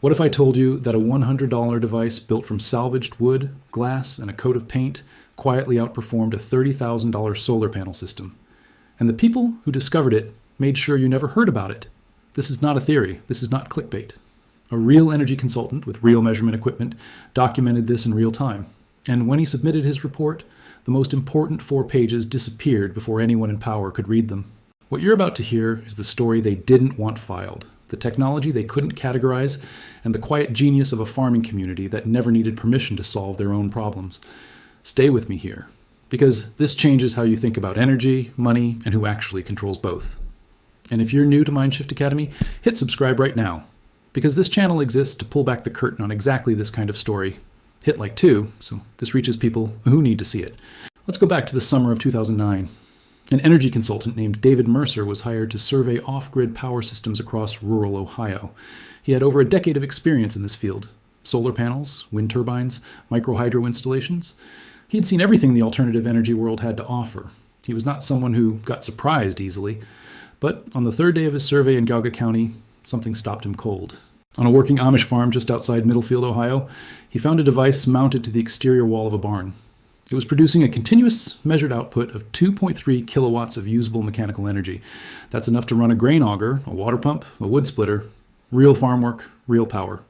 What if I told you that a $100 device built from salvaged wood, glass, and a coat of paint quietly outperformed a $30,000 solar panel system? And the people who discovered it made sure you never heard about it. This is not a theory. This is not clickbait. A real energy consultant with real measurement equipment documented this in real time. And when he submitted his report, the most important 4 pages disappeared before anyone in power could read them. What you're about to hear is the story they didn't want filed, the technology they couldn't categorize, and the quiet genius of a farming community that never needed permission to solve their own problems. Stay with me here, because this changes how you think about energy, money, and who actually controls both. And if you're new to Mindshift Academy, hit subscribe right now, because this channel exists to pull back the curtain on exactly this kind of story. Hit like too, so this reaches people who need to see it. Let's go back to the summer of 2009. An energy consultant named David Mercer was hired to survey off-grid power systems across rural Ohio. He had over a decade of experience in this field: solar panels, wind turbines, microhydro installations. He had seen everything the alternative energy world had to offer. He was not someone who got surprised easily, but on the 3rd day of his survey in Geauga County, something stopped him cold. On a working Amish farm just outside Middlefield, Ohio, he found a device mounted to the exterior wall of a barn. It was producing a continuous measured output of 2.3 kilowatts of usable mechanical energy. That's enough to run a grain auger, a water pump, a wood splitter. Real farm work, real power.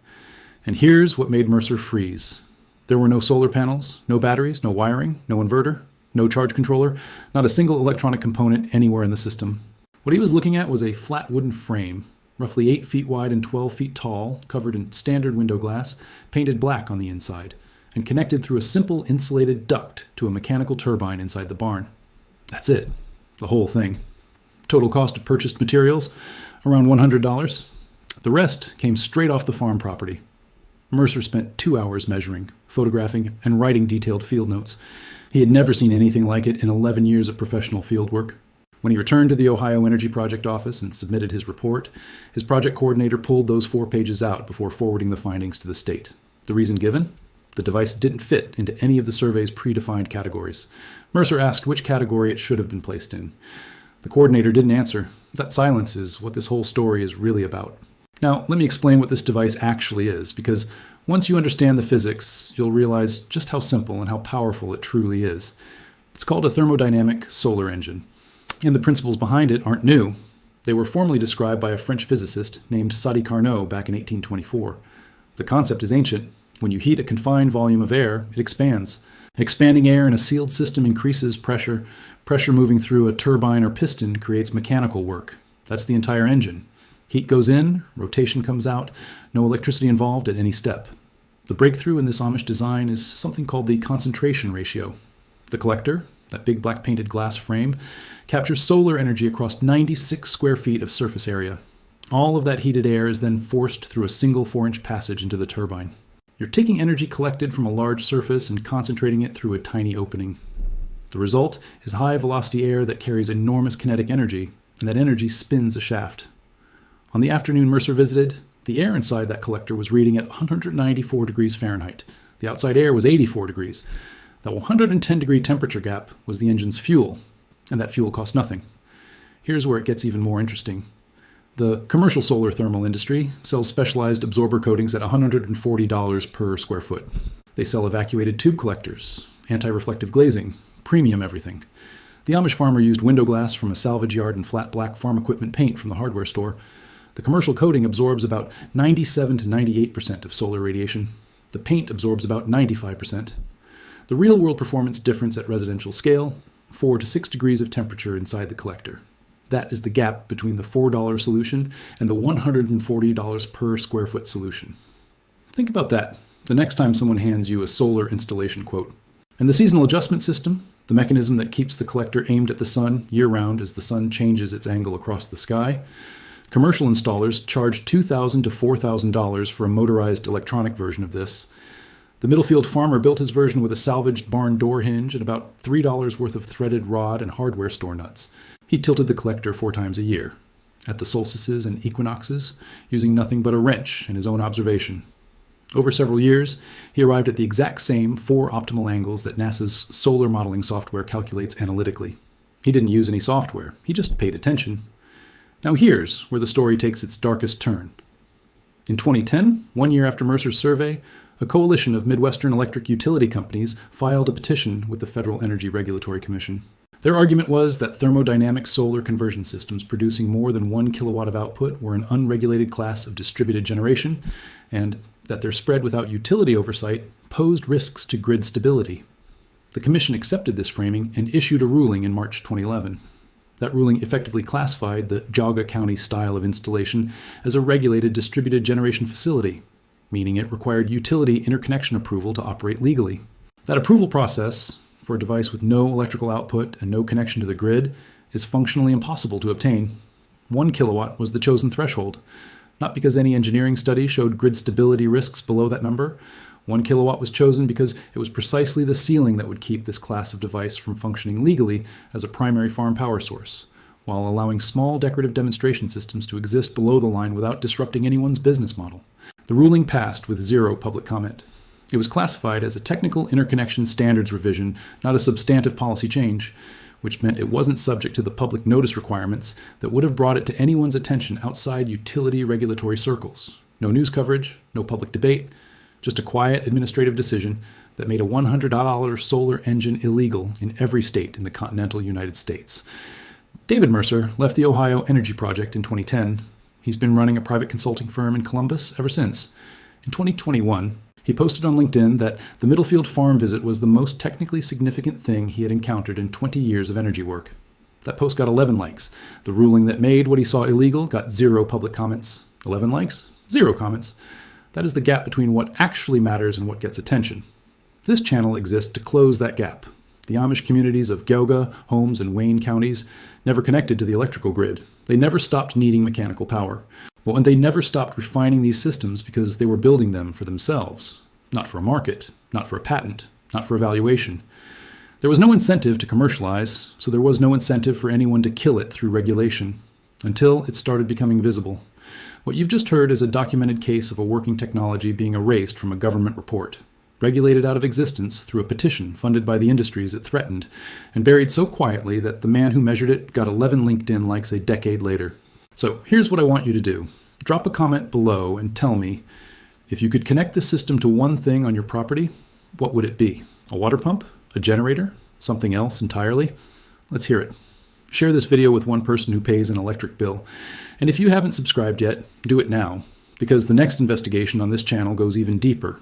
And here's what made Mercer freeze. There were no solar panels, no batteries, no wiring, no inverter, no charge controller, not a single electronic component anywhere in the system. What he was looking at was a flat wooden frame, roughly 8 feet wide and 12 feet tall, covered in standard window glass, painted black on the inside, and connected through a simple insulated duct to a mechanical turbine inside the barn. That's it. The whole thing. Total cost of purchased materials, around $100. The rest came straight off the farm property. Mercer spent 2 hours measuring, photographing, and writing detailed field notes. He had never seen anything like it in 11 years of professional field work. When he returned to the Ohio Energy Project office and submitted his report, his project coordinator pulled those 4 pages out before forwarding the findings to the state. The reason given? The device didn't fit into any of the survey's predefined categories. Mercer asked which category it should have been placed in. The coordinator didn't answer. That silence is what this whole story is really about. Now, let me explain what this device actually is, because once you understand the physics, you'll realize just how simple and how powerful it truly is. It's called a thermodynamic solar engine, and the principles behind it aren't new. They were formally described by a French physicist named Sadi Carnot back in 1824. The concept is ancient. When you heat a confined volume of air, it expands. Expanding air in a sealed system increases pressure. Pressure moving through a turbine or piston creates mechanical work. That's the entire engine. Heat goes in, rotation comes out, no electricity involved at any step. The breakthrough in this Amish design is something called the concentration ratio. The collector, that big black painted glass frame, captures solar energy across 96 square feet of surface area. All of that heated air is then forced through a single 4-inch passage into the turbine. You're taking energy collected from a large surface and concentrating it through a tiny opening. The result is high-velocity air that carries enormous kinetic energy, and that energy spins a shaft. On the afternoon Mercer visited, the air inside that collector was reading at 194 degrees Fahrenheit. The outside air was 84 degrees. That 110-degree temperature gap was the engine's fuel, and that fuel cost nothing. Here's where it gets even more interesting. The commercial solar thermal industry sells specialized absorber coatings at $140 per square foot. They sell evacuated tube collectors, anti-reflective glazing, premium everything. The Amish farmer used window glass from a salvage yard and flat black farm equipment paint from the hardware store. The commercial coating absorbs about 97 to 98% of solar radiation. The paint absorbs about 95%. The real-world performance difference at residential scale, 4 to 6 degrees of temperature inside the collector. That is the gap between the $4 solution and the $140 per square foot solution. Think about that the next time someone hands you a solar installation quote. And the seasonal adjustment system, the mechanism that keeps the collector aimed at the sun year-round as the sun changes its angle across the sky. Commercial installers charge $2,000 to $4,000 for a motorized electronic version of this. The Middlefield farmer built his version with a salvaged barn door hinge and about $3 worth of threaded rod and hardware store nuts. He tilted the collector 4 times a year, at the solstices and equinoxes, using nothing but a wrench and his own observation. Over several years, he arrived at the exact same 4 optimal angles that NASA's solar modeling software calculates analytically. He didn't use any software, he just paid attention. Now here's where the story takes its darkest turn. In 2010, 1 year after Mercer's survey, a coalition of Midwestern electric utility companies filed a petition with the Federal Energy Regulatory Commission. Their argument was that thermodynamic solar conversion systems producing more than 1 kilowatt of output were an unregulated class of distributed generation, and that their spread without utility oversight posed risks to grid stability. The Commission accepted this framing and issued a ruling in March 2011. That ruling effectively classified the Geauga County style of installation as a regulated distributed generation facility, meaning it required utility interconnection approval to operate legally. That approval process, for a device with no electrical output and no connection to the grid, is functionally impossible to obtain. 1 kilowatt was the chosen threshold, not because any engineering study showed grid stability risks below that number. 1 kilowatt was chosen because it was precisely the ceiling that would keep this class of device from functioning legally as a primary farm power source, while allowing small decorative demonstration systems to exist below the line without disrupting anyone's business model. The ruling passed with 0 public comment. It was classified as a technical interconnection standards revision, not a substantive policy change, which meant it wasn't subject to the public notice requirements that would have brought it to anyone's attention outside utility regulatory circles. No news coverage, no public debate, just a quiet administrative decision that made a $100 solar engine illegal in every state in the continental United States. David Mercer left the Ohio Energy Project in 2010. He's been running a private consulting firm in Columbus ever since. In 2021, he posted on LinkedIn that the Middlefield farm visit was the most technically significant thing he had encountered in 20 years of energy work. That post got 11 likes. The ruling that made what he saw illegal got 0 public comments. 11 likes, 0 comments. That is the gap between what actually matters and what gets attention. This channel exists to close that gap. The Amish communities of Geauga, Holmes, and Wayne counties never connected to the electrical grid. They never stopped needing mechanical power. Well, and they never stopped refining these systems because they were building them for themselves, not for a market, not for a patent, not for evaluation. There was no incentive to commercialize, so there was no incentive for anyone to kill it through regulation, until it started becoming visible. What you've just heard is a documented case of a working technology being erased from a government report, regulated out of existence through a petition funded by the industries it threatened, and buried so quietly that the man who measured it got 11 LinkedIn likes a decade later. So here's what I want you to do. Drop a comment below and tell me, if you could connect the system to one thing on your property, what would it be? A water pump? A generator? Something else entirely? Let's hear it. Share this video with one person who pays an electric bill. And if you haven't subscribed yet, do it now, because the next investigation on this channel goes even deeper.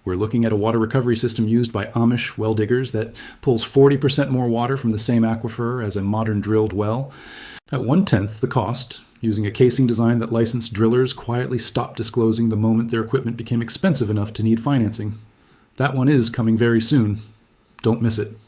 We're looking at a water recovery system used by Amish well diggers that pulls 40% more water from the same aquifer as a modern drilled well. At 1/10 the cost, using a casing design that licensed drillers quietly stopped disclosing the moment their equipment became expensive enough to need financing. That one is coming very soon. Don't miss it.